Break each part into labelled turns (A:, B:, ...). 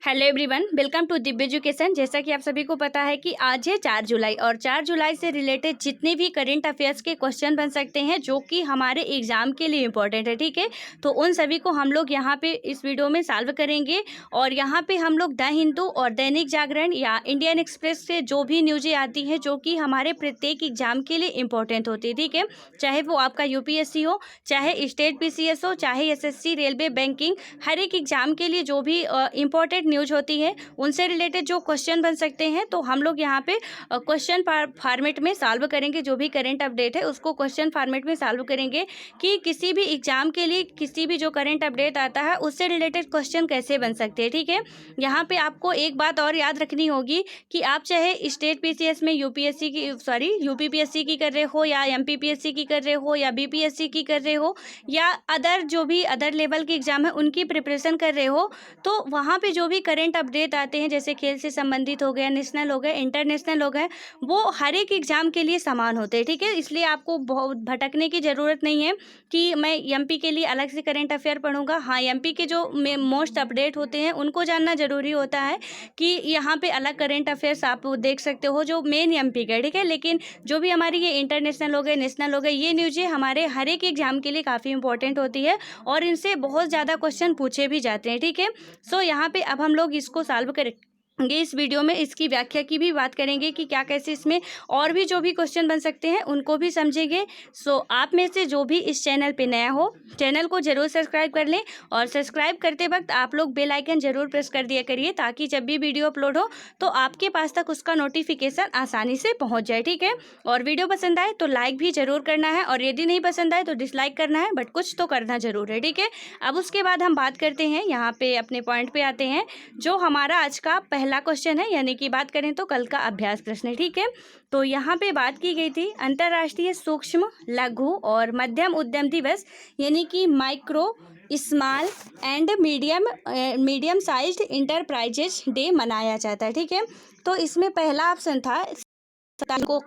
A: Hello everyone, welcome to Divya education. जैसा कि आप सभी को पता है कि आज है 4 जुलाई और 4 जुलाई से रिलेटेड जितने भी करंट अफेयर्स के क्वेश्चन बन सकते हैं जो कि हमारे एग्जाम के लिए इम्पोर्टेंट है, ठीक है। तो उन सभी को हम लोग यहाँ पे इस वीडियो में सॉल्व करेंगे। और यहाँ पे हम लोग द हिंदू और दैनिक जागरण या इंडियन एक्सप्रेस से जो भी न्यूज़ें आती हैं जो कि हमारे प्रत्येक एग्जाम के लिए इम्पोर्टेंट होती है, ठीक है। चाहे वो आपका यूपीएससी हो, चाहे स्टेट पीसीएस हो, चाहे एसएससी, रेलवे, बैंकिंग, हर एक एग्जाम के लिए जो भी इम्पोर्टेंट न्यूज होती है उनसे रिलेटेड जो क्वेश्चन बन सकते हैं तो हम लोग यहाँ पे क्वेश्चन फॉर्मेट में सॉल्व करेंगे। जो भी करंट अपडेट है उसको क्वेश्चन फॉर्मेट में सॉल्व करेंगे कि किसी भी एग्जाम के लिए किसी भी जो करंट अपडेट आता है उससे रिलेटेड क्वेश्चन कैसे बन सकते हैं, ठीक है। यहाँ पे आपको एक बात और याद रखनी होगी कि आप चाहे स्टेट पीसीएस में यूपीएससी की यूपीपीएससी की कर रहे हो या एमपीपीएससी की कर रहे हो या बीपीएससी की कर रहे हो या अदर जो भी अदर लेवल के एग्जाम है उनकी प्रिपरेशन कर रहे हो, तो वहाँ पे जो भी करंट अपडेट आते हैं जैसे खेल से संबंधित हो गया, नेशनल हो गए, इंटरनेशनल हो गए, वो हर एक एग्जाम के लिए समान होते हैं, ठीक है। इसलिए आपको बहुत भटकने की ज़रूरत नहीं है कि मैं एमपी के लिए अलग से करंट अफेयर पढ़ूंगा। हाँ, एमपी के जो मोस्ट अपडेट होते हैं उनको जानना जरूरी होता है कि यहाँ पे अलग करंट अफेयर्स आप देख सकते हो जो मेन एमपी का, ठीक है। लेकिन जो भी हमारी ये इंटरनेशनल हो गए, नेशनल हो गए, ये न्यूज़ें हमारे हर एक एग्जाम के लिए काफ़ी इंपॉर्टेंट होती है और इनसे बहुत ज़्यादा क्वेश्चन पूछे भी जाते हैं, ठीक है। सो यहाँ पे अब हम लोग इसको सॉल्व करें इस वीडियो में इसकी व्याख्या की भी बात करेंगे कि क्या कैसे इसमें और भी जो भी क्वेश्चन बन सकते हैं उनको भी समझेंगे। सो आप में से जो भी इस चैनल पे नया हो चैनल को जरूर सब्सक्राइब कर लें और सब्सक्राइब करते वक्त आप लोग बेल आइकन जरूर प्रेस कर दिया करिए ताकि जब भी वीडियो अपलोड हो तो आपके पास तक उसका नोटिफिकेशन आसानी से पहुँच जाए, ठीक है। और वीडियो पसंद आए तो लाइक भी जरूर करना है और यदि नहीं पसंद आए तो डिसलाइक करना है, बट कुछ तो करना जरूर है, ठीक है। अब उसके बाद हम बात करते हैं, यहाँ पे अपने पॉइंट पे आते हैं। जो हमारा आज का पहला क्वेश्चन है, यानी कि बात करें तो कल का अभ्यास प्रश्न है, ठीक है। तो यहाँ पे बात की गई थी अंतर्राष्ट्रीय सूक्ष्म, लघु और मध्यम उद्यम दिवस, यानी कि micro, small and medium sized enterprises day मनाया जाता है, ठीक है। तो इसमें पहला ऑप्शन था को,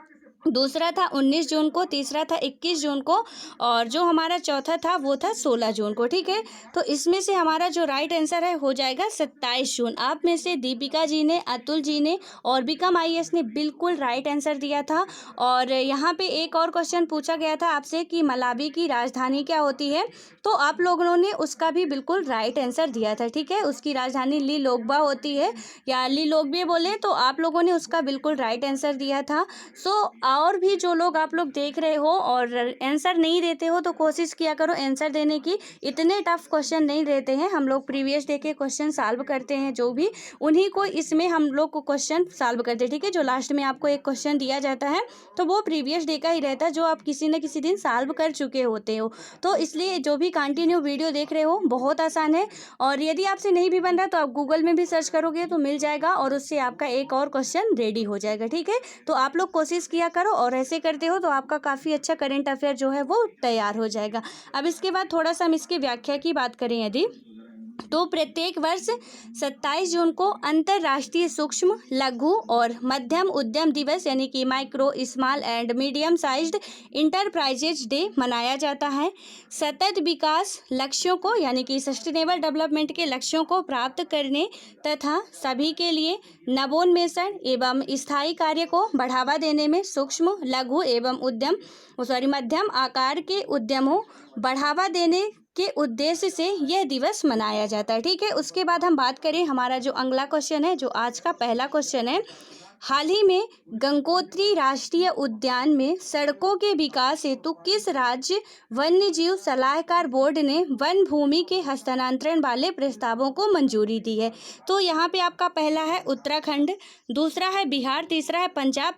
A: दूसरा था 19 जून को, तीसरा था 21 जून को और जो हमारा चौथा था वो था 16 जून को, ठीक है। तो इसमें से हमारा जो राइट आंसर है हो जाएगा 27 जून। आप में से दीपिका जी ने, अतुल जी ने और बिकम आईएएस ने बिल्कुल राइट आंसर दिया था। और यहाँ पे एक और क्वेश्चन पूछा गया था आपसे कि मलावी की राजधानी क्या होती है, तो आप लोगों ने उसका भी बिल्कुल राइट आंसर दिया था, ठीक है। उसकी राजधानी लिलोग्बा होती है या लिलोग्बे बोले तो आप लोगों ने उसका बिल्कुल राइट आंसर दिया था। सो और भी जो लोग आप लोग देख रहे हो और आंसर नहीं देते हो तो कोशिश किया करो आंसर देने की। इतने टफ क्वेश्चन नहीं देते हैं हम लोग, प्रीवियस डे के क्वेश्चन सॉल्व करते हैं जो भी, उन्हीं को इसमें हम लोग को क्वेश्चन सॉल्व करते हैं, ठीक है। जो लास्ट में आपको एक क्वेश्चन दिया जाता है तो वो प्रीवियस डे का ही रहता है जो आप किसी न किसी दिन सॉल्व कर चुके होते हो। तो इसलिए जो भी कंटिन्यू वीडियो देख रहे हो बहुत आसान है और यदि आपसे नहीं भी बन रहा तो आप गूगल में भी सर्च करोगे तो मिल जाएगा और उससे आपका एक और क्वेश्चन रेडी हो जाएगा, ठीक है। तो आप लोग कोशिश किया करो और ऐसे करते हो तो आपका काफ़ी अच्छा करंट अफेयर जो है वो तैयार हो जाएगा। अब इसके बाद थोड़ा सा हम इसकी व्याख्या की बात करें यदि, तो प्रत्येक वर्ष 27 जून को अंतर्राष्ट्रीय सूक्ष्म, लघु और मध्यम उद्यम दिवस यानी कि micro, small and medium sized enterprises day मनाया जाता है। सतत विकास लक्ष्यों को यानी कि सस्टेनेबल डेवलपमेंट के लक्ष्यों को प्राप्त करने तथा सभी के लिए नवोन्मेषण एवं स्थायी कार्य को बढ़ावा देने में सूक्ष्म, लघु एवं मध्यम आकार के उद्यमों बढ़ावा देने के उद्देश्य से यह दिवस मनाया जाता है, ठीक है। उसके बाद हम बात करें, हमारा जो अगला क्वेश्चन है जो आज का पहला क्वेश्चन है, हाल ही में गंगोत्री राष्ट्रीय उद्यान में सड़कों के विकास हेतु किस राज्य वन्य जीव सलाहकार बोर्ड ने वन भूमि के हस्तांतरण वाले प्रस्तावों को मंजूरी दी है। तो यहाँ पे आपका पहला है उत्तराखंड, दूसरा है बिहार, तीसरा है पंजाब,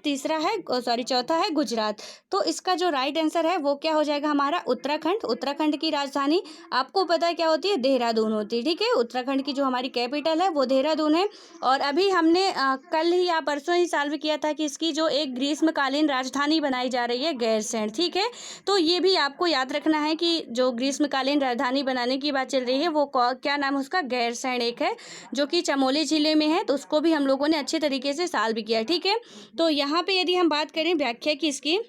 A: चौथा है गुजरात। तो इसका जो राइट आंसर है वो क्या हो जाएगा हमारा उत्तराखंड। उत्तराखंड की राजधानी आपको पता है क्या होती है, देहरादून होती है, ठीक है। उत्तराखंड की जो हमारी कैपिटल है वो देहरादून है। और अभी हमने कल ही या परसों ही सॉल्व किया था कि इसकी जो एक ग्रीष्मकालीन राजधानी बनाई जा रही है गैरसैंण, ठीक है। तो ये भी आपको याद रखना है कि जो ग्रीष्मकालीन राजधानी बनाने की बात चल रही है वो क्या नाम है उसका, गैरसैंण एक है जो कि चमोली जिले में है। तो उसको भी हम लोगों ने अच्छे तरीके से सॉल्व किया, ठीक है। तो यहाँ पे यदि हम बात करें व्याख्या की इसकी,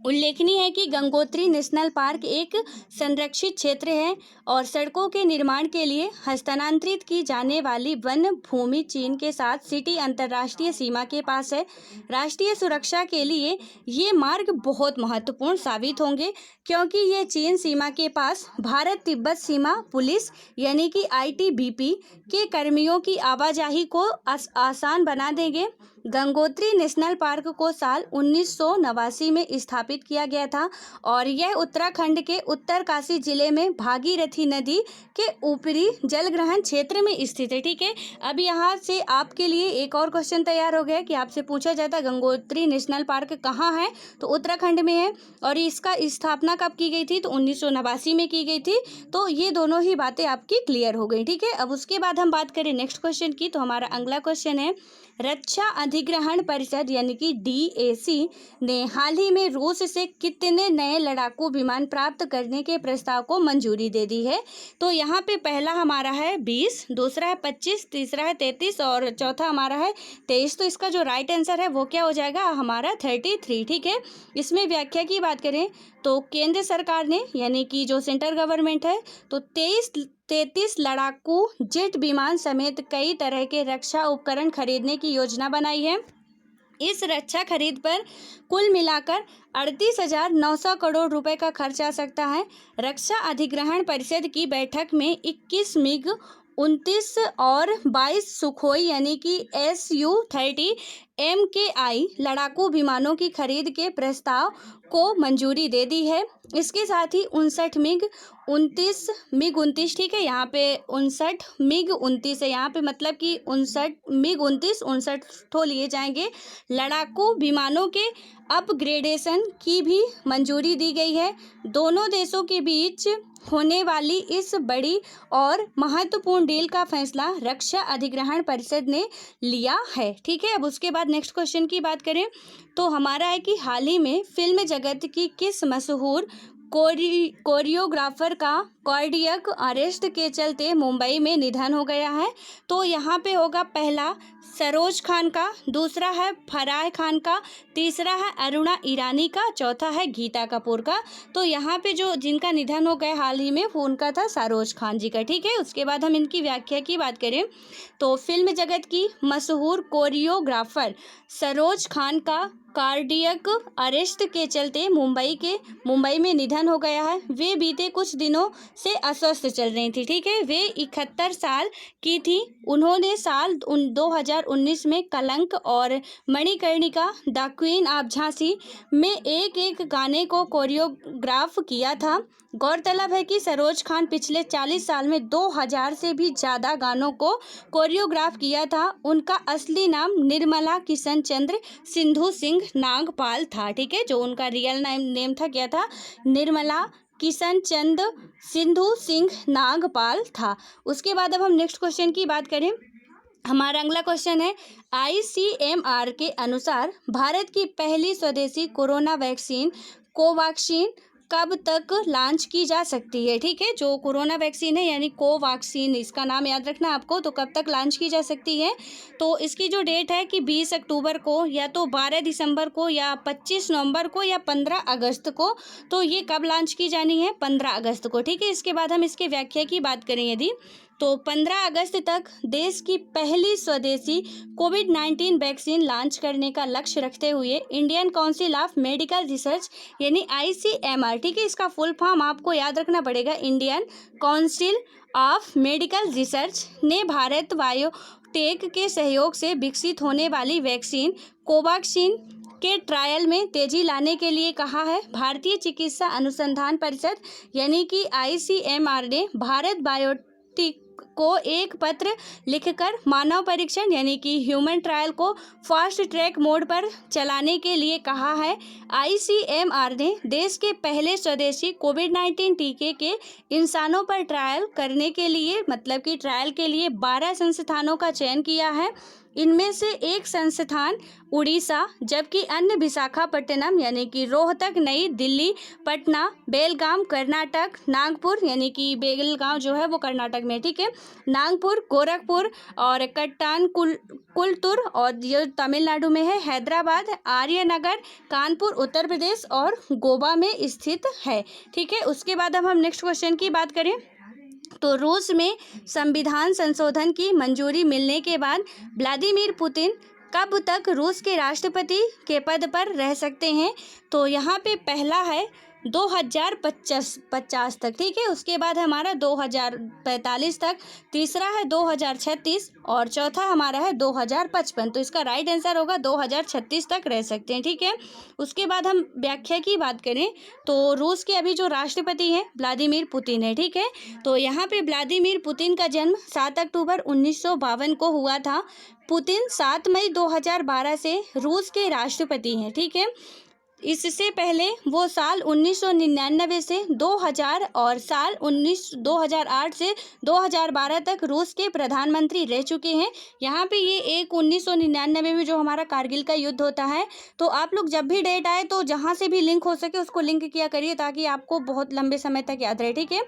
A: उल्लेखनीय है कि गंगोत्री नेशनल पार्क एक संरक्षित क्षेत्र है और सड़कों के निर्माण के लिए हस्तांतरित की जाने वाली वन भूमि चीन के साथ सिटी अंतर्राष्ट्रीय सीमा के पास है। राष्ट्रीय सुरक्षा के लिए ये मार्ग बहुत महत्वपूर्ण साबित होंगे क्योंकि ये चीन सीमा के पास भारत तिब्बत सीमा पुलिस यानी कि ITBP के कर्मियों की आवाजाही को आसान बना देंगे। गंगोत्री नेशनल पार्क को साल 1989 में स्थापित किया गया था और यह उत्तराखंड के उत्तरकाशी जिले में भागीरथी नदी के ऊपरी जलग्रहण क्षेत्र में स्थित है। ठीक है, अब यहाँ से आपके लिए एक और क्वेश्चन तैयार हो गया कि आपसे पूछा जाता गंगोत्री नेशनल पार्क कहाँ है, तो उत्तराखंड में है और इसका स्थापना कब की गई थी, तो 1989 में की गई थी। तो ये दोनों ही बातें आपकी क्लियर हो गई। ठीक है, अब उसके बाद हम बात करें नेक्स्ट क्वेश्चन की, तो हमारा अगला क्वेश्चन है रक्षा अधिग्रहण परिषद यानी कि DAC ने हाल ही में रूस से कितने नए लड़ाकू विमान प्राप्त करने के प्रस्ताव को मंजूरी दे दी है। तो यहाँ पे पहला हमारा है 20, दूसरा है 25, तीसरा है 33 और चौथा हमारा है 23। तो इसका जो राइट आंसर है वो क्या हो जाएगा, हमारा 33। ठीक है, इसमें व्याख्या की बात करें तो केंद्र सरकार ने यानी कि जो सेंट्रल गवर्नमेंट है तो 33 लड़ाकू जेट विमान समेत कई तरह के रक्षा उपकरण खरीदने की योजना बनाई है। इस रक्षा खरीद पर कुल मिलाकर 38,900 करोड़ रुपए का खर्च आ सकता है। रक्षा अधिग्रहण परिषद की बैठक में 21 मिग 29 और 22 सुखोई यानी कि Su-30 MKI लड़ाकू विमानों की खरीद के प्रस्ताव को मंजूरी दे दी है। इसके साथ ही 59 मिग 29 ठीक है, यहाँ पे 59 मिग 29 है, यहाँ पे मतलब कि 59 मिग 29 ठो लिए जाएंगे। लड़ाकू विमानों के अपग्रेडेशन की भी मंजूरी दी गई है। दोनों देशों के बीच होने वाली इस बड़ी और महत्वपूर्ण डील का फैसला रक्षा अधिग्रहण परिषद ने लिया है। ठीक है, अब उसके बाद नेक्स्ट क्वेश्चन की बात करें तो हमारा है कि हाल ही में फिल्म जगत की किस मशहूर कोरियोग्राफर का कार्डियक अरेस्ट के चलते मुंबई में निधन हो गया है। तो यहाँ पे होगा पहला सरोज खान का, दूसरा है फराह खान का, तीसरा है अरुणा ईरानी का, चौथा है गीता कपूर का। तो यहाँ पे जो जिनका निधन हो गया हाल ही में वो उनका था सरोज खान जी का। ठीक है, उसके बाद हम इनकी व्याख्या की बात करें तो फिल्म जगत की मशहूर कोरियोग्राफर सरोज खान का कार्डियक अरेस्ट के चलते मुंबई में निधन हो गया है। वे बीते कुछ दिनों से अस्वस्थ चल रही थी। ठीक है, वे 71 साल की थी। उन्होंने साल 2019 में कलंक और Manikarnika the queen of Jhansi में एक गाने को कोरियोग्राफ किया था। गौरतलब है कि सरोज खान पिछले 40 साल में 2000 से भी ज़्यादा गानों को कोरियोग्राफ किया था। उनका असली नाम निर्मला किशन चंद्र सिंधु सिंह नागपाल था। ठीक है, जो उनका रियल नेम था क्या था, निर्मला किशन चंद सिंधु सिंह नागपाल था। उसके बाद अब हम नेक्स्ट क्वेश्चन की बात करें, हमारा अगला क्वेश्चन है ICMR के अनुसार भारत की पहली स्वदेशी कोरोना वैक्सीन कोवैक्सीन कब तक लॉन्च की जा सकती है। ठीक है, जो कोरोना वैक्सीन है यानी कोवैक्सीन, इसका नाम याद रखना आपको, तो कब तक लॉन्च की जा सकती है। तो इसकी जो डेट है कि 20 अक्टूबर को या तो 12 दिसंबर को या 25 नवंबर को या 15 अगस्त को। तो ये कब लॉन्च की जानी है, 15 अगस्त को। ठीक है, इसके बाद हम इसके व्याख्या की बात करें यदि तो 15 अगस्त तक देश की पहली स्वदेशी कोविड-19 वैक्सीन लॉन्च करने का लक्ष्य रखते हुए Indian council of medical research यानी ICMR, ठीक है, इसका फुल फॉर्म आपको याद रखना पड़ेगा, Indian council of medical research ने भारत बायोटेक के सहयोग से विकसित होने वाली वैक्सीन कोवैक्सीन के ट्रायल में तेजी लाने के लिए कहा है। भारतीय चिकित्सा अनुसंधान परिषद यानी कि ICMR ने भारत बायोटेक को एक पत्र लिखकर मानव परीक्षण यानी कि ह्यूमन ट्रायल को फास्ट ट्रैक मोड पर चलाने के लिए कहा है। ICMR ने देश के पहले स्वदेशी कोविड-19 टीके के इंसानों पर ट्रायल करने के लिए मतलब कि ट्रायल के लिए 12 संस्थानों का चयन किया है। इनमें से एक संस्थान उड़ीसा, जबकि अन्य विशाखापट्टनम यानी कि रोहतक, नई दिल्ली, पटना, बेलगाम कर्नाटक, नागपुर यानी कि बेलगांव जो है वो कर्नाटक में, ठीक है, नागपुर, गोरखपुर और कट्टान कुलतुर और ये तमिलनाडु में है, हैदराबाद, आर्यनगर, कानपुर उत्तर प्रदेश और गोवा में स्थित है, ठीक है। उसके बाद अब हम नेक्स्ट क्वेश्चन की बात करें तो रूस में संविधान संशोधन की मंजूरी मिलने के बाद व्लादिमीर पुतिन कब तक रूस के राष्ट्रपति के पद पर रह सकते हैं? तो यहाँ पे पहला है 2050 तक, ठीक है। उसके बाद हमारा 2045 तक, तीसरा है 2036 और चौथा हमारा है 2055। तो इसका राइट आंसर होगा 2036 तक रह सकते हैं, ठीक है। उसके बाद हम व्याख्या की बात करें तो रूस के अभी जो राष्ट्रपति हैं व्लादिमीर पुतिन है, ठीक है। तो यहाँ पे व्लादिमीर पुतिन का जन्म 7 अक्टूबर 1952 को हुआ था। पुतिन 7 मई 2012 से रूस के राष्ट्रपति हैं, ठीक है। इससे पहले वो साल 1999 से 2000 और साल 2008 से 2012 तक रूस के प्रधानमंत्री रह चुके हैं। यहाँ पे ये एक 1999 में जो हमारा कारगिल का युद्ध होता है, तो आप लोग जब भी डेट आए तो जहाँ से भी लिंक हो सके उसको लिंक किया करिए ताकि आपको बहुत लंबे समय तक याद रहे, ठीक है।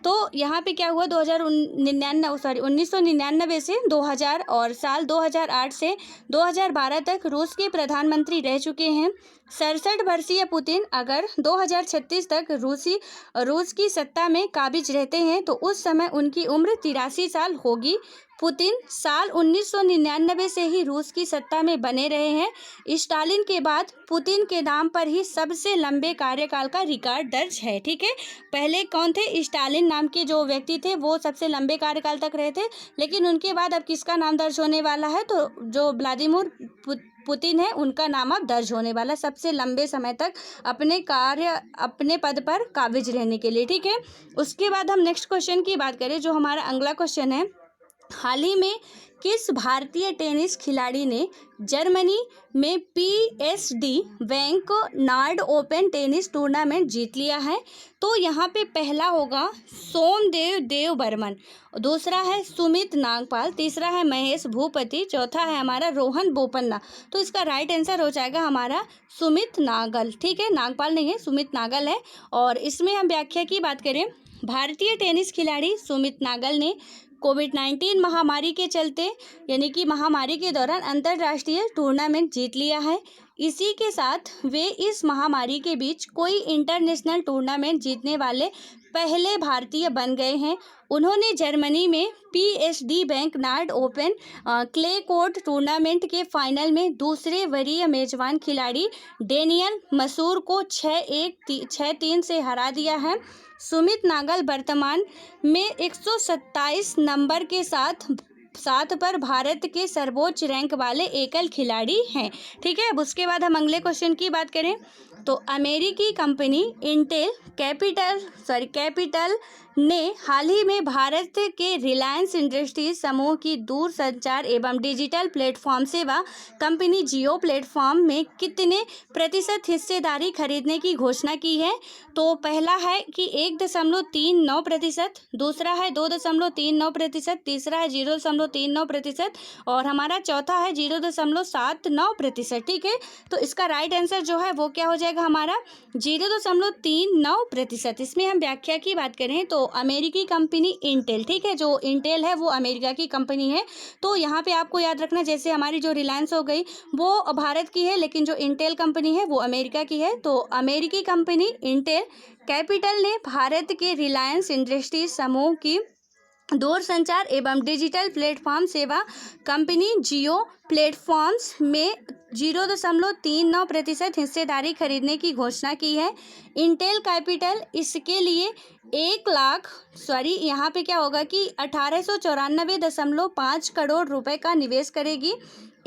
A: तो यहाँ पे क्या हुआ 1999 से 2000 और साल 2008 से 2012 तक रूस के प्रधानमंत्री रह चुके हैं। 67 वर्षीय पुतिन अगर 2036 तक रूस की सत्ता में काबिज रहते हैं तो उस समय उनकी उम्र 83 साल होगी। पुतिन साल 1999 से ही रूस की सत्ता में बने रहे हैं। स्टालिन के बाद पुतिन के नाम पर ही सबसे लंबे कार्यकाल का रिकॉर्ड दर्ज है, ठीक है। पहले कौन थे? स्टालिन नाम के जो व्यक्ति थे वो सबसे लंबे कार्यकाल तक रहे थे, लेकिन उनके बाद अब किसका नाम दर्ज होने वाला है? तो जो व्लादिमीर पुतिन है उनका नाम अब दर्ज होने वाला सबसे लंबे समय तक अपने पद पर काबिज रहने के लिए, ठीक है। उसके बाद हम नेक्स्ट क्वेश्चन की बात करें जो हमारा अगला क्वेश्चन है, हाल ही में किस भारतीय टेनिस खिलाड़ी ने जर्मनी में PSD bank Nord open tennis tournament जीत लिया है? तो यहाँ पे पहला होगा सोमदेव देवबर्मन, दूसरा है सुमित नागपाल, तीसरा है महेश भूपति, चौथा है हमारा रोहन बोपन्ना। तो इसका राइट आंसर हो जाएगा हमारा सुमित नागल, ठीक है, नागपाल नहीं है, सुमित नागल है। और इसमें हम व्याख्या की बात करें, भारतीय टेनिस खिलाड़ी सुमित नागल ने कोविड-19 महामारी के चलते यानी कि महामारी के दौरान अंतर्राष्ट्रीय टूर्नामेंट जीत लिया है। इसी के साथ वे इस महामारी के बीच कोई इंटरनेशनल टूर्नामेंट जीतने वाले पहले भारतीय बन गए हैं। उन्होंने जर्मनी में PSD bank Nord open clay court tournament के फाइनल में दूसरे वरीय मेजबान खिलाड़ी डेनियल मसूर को 6-1, 6-3 से हरा दिया है। सुमित नागल वर्तमान में 127 नंबर के साथ पर भारत के सर्वोच्च रैंक वाले एकल खिलाड़ी हैं, ठीक है। अब उसके बाद हम अगले क्वेश्चन की बात करें तो अमेरिकी कंपनी इंटेल कैपिटल ने हाल ही में भारत के रिलायंस इंडस्ट्रीज समूह की दूरसंचार एवं डिजिटल प्लेटफॉर्म सेवा कंपनी जियो प्लेटफॉर्म में कितने प्रतिशत हिस्सेदारी खरीदने की घोषणा की है? तो पहला है कि 1.39%, दूसरा है 2.39%, तीसरा है 0.39% और हमारा चौथा है 0.79%, ठीक है। तो इसका राइट आंसर जो है वो क्या हो जाएगा हमारा 0.39%। इसमें हम व्याख्या की बात करें तो अमेरिकी कंपनी इंटेल, ठीक है, जो इंटेल है वो अमेरिका की कंपनी है। तो यहाँ पे आपको याद रखना, जैसे हमारी जो रिलायंस हो गई वो भारत की है लेकिन जो इंटेल कंपनी है वो अमेरिका की है। तो अमेरिकी कंपनी इंटेल कैपिटल ने भारत के रिलायंस इंडस्ट्रीज समूह की दूरसंचार एवं डिजिटल प्लेटफॉर्म सेवा कंपनी जियो प्लेटफॉर्म्स में 0.39% हिस्सेदारी खरीदने की घोषणा की है। इंटेल कैपिटल इसके लिए यहाँ पे क्या होगा कि 1894.5 करोड़ रुपए का निवेश करेगी।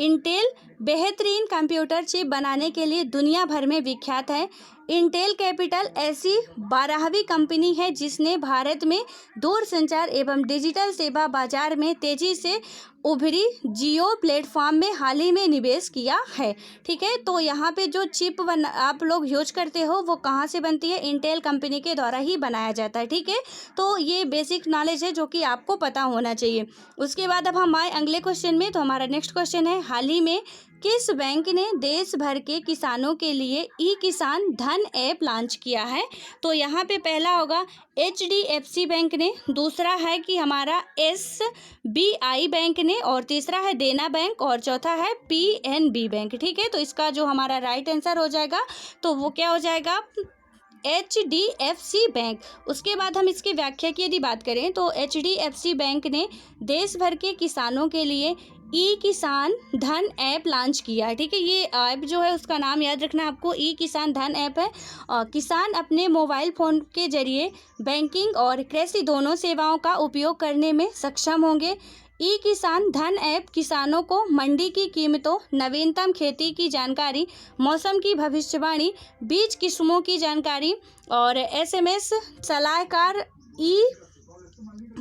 A: इंटेल बेहतरीन कंप्यूटर चिप बनाने के लिए दुनिया भर में विख्यात है। इंटेल कैपिटल ऐसी 12वीं कंपनी है जिसने भारत में दूरसंचार एवं डिजिटल सेवा बाजार में तेजी से उभरी जियो प्लेटफॉर्म में हाल ही में निवेश किया है। ठीक है, तो यहाँ पे जो चिप आप लोग यूज करते हो वो कहाँ से बनती है, इंटेल कंपनी के द्वारा ही बनाया जाता है। ठीक है, तो ये बेसिक नॉलेज है जो कि आपको पता होना चाहिए। उसके बाद अब हम आए अगले क्वेश्चन में। तो हमारा नेक्स्ट क्वेश्चन है, हाल ही में किस बैंक ने देश भर के किसानों के लिए ई किसान धन ऐप लॉन्च किया है? तो यहाँ पे पहला होगा HDFC बैंक ने, दूसरा है कि हमारा SBI बैंक ने, और तीसरा है देना बैंक, और चौथा है PNB बैंक। ठीक है, तो इसका जो हमारा राइट आंसर हो जाएगा तो वो क्या हो जाएगा, HDFC बैंक। उसके बाद हम इसकी व्याख्या की यदि बात करें तो HDFC बैंक ने देश भर के किसानों के लिए ई किसान धन ऐप लॉन्च किया है। ठीक है, ये ऐप जो है उसका नाम याद रखना आपको, ई किसान धन ऐप है। किसान अपने मोबाइल फ़ोन के जरिए बैंकिंग और कृषि दोनों सेवाओं का उपयोग करने में सक्षम होंगे। ई किसान धन ऐप किसानों को मंडी की कीमतों, नवीनतम खेती की जानकारी, मौसम की भविष्यवाणी, बीज किस्मों की जानकारी और SMS सलाहकार, ई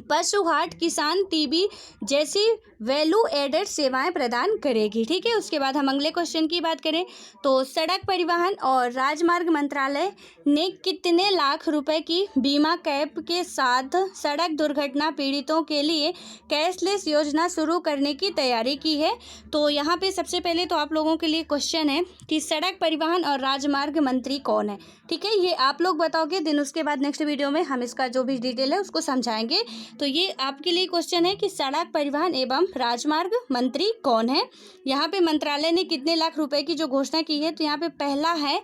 A: पशु हाट, किसान टीवी जैसी वैल्यू एडेड सेवाएं प्रदान करेगी। ठीक है, उसके बाद हम अगले क्वेश्चन की बात करें तो सड़क परिवहन और राजमार्ग मंत्रालय ने कितने लाख रुपए की बीमा कैप के साथ सड़क दुर्घटना पीड़ितों के लिए कैशलेस योजना शुरू करने की तैयारी की है? तो यहाँ पे सबसे पहले तो आप लोगों के लिए क्वेश्चन है कि सड़क परिवहन और राजमार्ग मंत्री कौन है? ठीक है, ये आप लोग बताओगे, दिन उसके बाद नेक्स्ट वीडियो में हम इसका जो भी डिटेल है उसको समझाएंगे। तो ये आपके लिए क्वेश्चन है कि सड़क परिवहन एवं राजमार्ग मंत्री कौन है? यहाँ पे मंत्रालय ने कितने लाख रुपए की जो घोषणा की है, तो यहाँ पे पहला है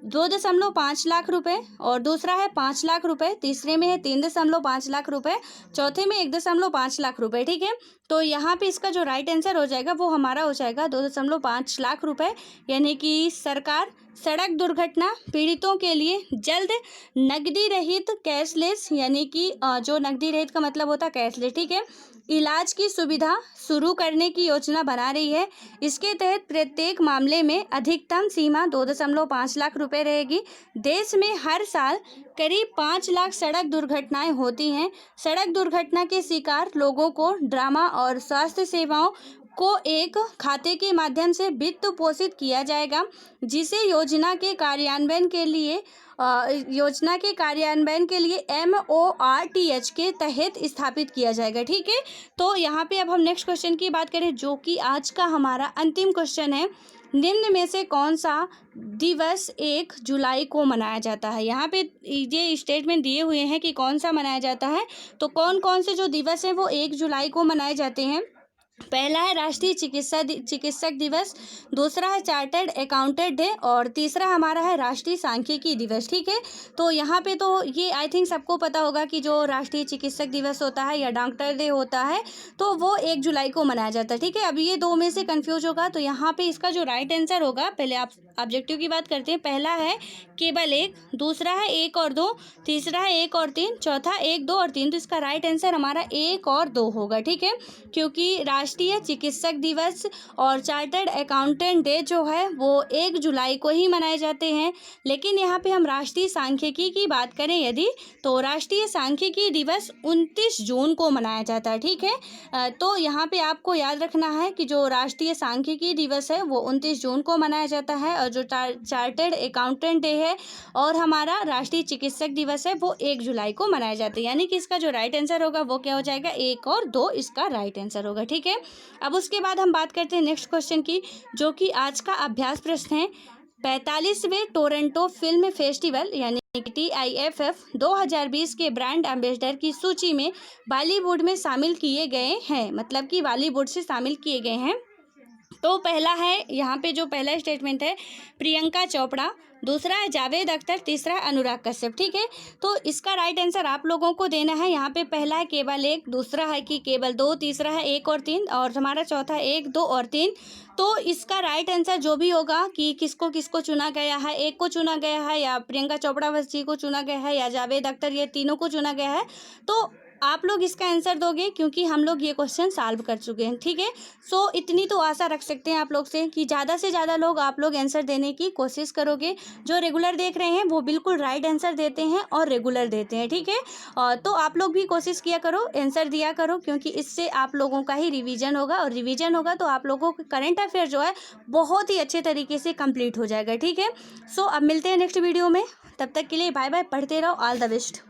A: 2.5 लाख रुपए, और दूसरा है 5 लाख रुपए, तीसरे में है 3.5 लाख रुपए, चौथे में 1.5 लाख रुपए। ठीक है, तो यहाँ पे इसका जो राइट आंसर हो जाएगा वो हमारा हो जाएगा 2.5 लाख रुपए, यानी कि सरकार सड़क दुर्घटना पीड़ितों के लिए जल्द नकदी रहित कैशलेस, यानी कि जो नकदी रहित का मतलब होता है कैशलेस, ठीक है, इलाज की सुविधा शुरू करने की योजना बना रही है। इसके तहत प्रत्येक मामले में अधिकतम सीमा 2.5 लाख रुपए रहेगी। देश में हर साल करीब 5 लाख सड़क दुर्घटनाएं होती हैं। सड़क दुर्घटना के शिकार लोगों को ड्रामा और स्वास्थ्य सेवाओं को एक खाते के माध्यम से वित्त पोषित किया जाएगा, जिसे योजना के कार्यान्वयन के लिए MORTH के तहत स्थापित किया जाएगा। ठीक है, तो यहाँ पे अब हम नेक्स्ट क्वेश्चन की बात करें जो कि आज का हमारा अंतिम क्वेश्चन है, निम्न में से कौन सा दिवस 1 जुलाई को मनाया जाता है? यहाँ पे ये स्टेटमेंट दिए हुए हैं कि कौन सा मनाया जाता है, तो कौन कौन से जो दिवस हैं वो 1 जुलाई को मनाए जाते हैं। पहला है राष्ट्रीय चिकित्सक दिवस, दूसरा है चार्टर्ड अकाउंटेंट डे, और तीसरा हमारा है राष्ट्रीय सांख्यिकी दिवस। ठीक है, तो यहाँ पे तो ये आई थिंक सबको पता होगा कि जो राष्ट्रीय चिकित्सक दिवस होता है या डॉक्टर डे होता है तो वो 1 जुलाई को मनाया जाता है। ठीक है, अब ये दो में से कंफ्यूज होगा, तो यहाँ पे इसका जो राइट आंसर होगा, पहले आप ऑब्जेक्टिव की बात करते हैं, पहला है केवल 1, दूसरा है 1 और 2, तीसरा है 1 और 3, चौथा 1, 2 और 3। तो इसका राइट आंसर हमारा 1 और 2 होगा। ठीक है, क्योंकि राष्ट्रीय चिकित्सक दिवस और चार्टर्ड अकाउंटेंट डे जो है वो 1 जुलाई को ही मनाए जाते हैं। लेकिन यहाँ पे हम राष्ट्रीय सांख्यिकी की बात करें यदि, तो राष्ट्रीय सांख्यिकी दिवस 29 जून को मनाया जाता है। ठीक है, तो यहाँ पे आपको याद रखना है कि जो राष्ट्रीय सांख्यिकी दिवस है वो 29 जून को मनाया जाता है, और जो चार्टर्ड अकाउंटेंट डे है और हमारा राष्ट्रीय चिकित्सक दिवस है वो 1 जुलाई को मनाया जाता है। यानी कि इसका जो राइट आंसर होगा वो क्या हो जाएगा, 1 और 2 इसका राइट आंसर होगा। ठीक है, अब उसके बाद हम बात करते हैं नेक्स्ट क्वेश्चन की, जो कि आज का अभ्यास प्रश्न है। 45वें टोरंटो फिल्म फेस्टिवल यानी TIFF 2020 के ब्रांड एम्बेसडर की सूची में बॉलीवुड में शामिल किए गए हैं, मतलब कि बॉलीवुड से शामिल किए गए हैं। तो पहला है यहाँ पे जो पहला स्टेटमेंट है प्रियंका चोपड़ा, दूसरा है जावेद अख्तर, तीसरा है अनुराग कश्यप। ठीक है, तो इसका राइट आंसर आप लोगों को देना है। यहाँ पे पहला है केवल 1, दूसरा है कि केवल 2, तीसरा है 1 और 3, और हमारा चौथा है 1, 2 और 3। तो इसका राइट आंसर जो भी होगा कि किसको किसको चुना गया है, 1 को चुना गया है या प्रियंका चोपड़ा जी को चुना गया है या जावेद अख्तर, ये तीनों को चुना गया है, तो आप लोग इसका आंसर दोगे क्योंकि हम लोग ये क्वेश्चन सॉल्व कर चुके हैं, ठीक है। सो इतनी तो आशा रख सकते हैं आप लोग से कि ज़्यादा से ज़्यादा लोग आप लोग आंसर देने की कोशिश करोगे। जो रेगुलर देख रहे हैं वो बिल्कुल राइट आंसर देते हैं और रेगुलर देते हैं, ठीक है। तो आप लोग भी कोशिश किया करो, आंसर दिया करो, क्योंकि इससे आप लोगों का ही रिवीजन होगा और रिवीजन होगा तो आप लोगों को करंट अफेयर जो है बहुत ही अच्छे तरीके से कंप्लीट हो जाएगा, ठीक है। सो अब मिलते हैं नेक्स्ट वीडियो में, तब तक के लिए बाय बाय, पढ़ते रहो, ऑल द बेस्ट।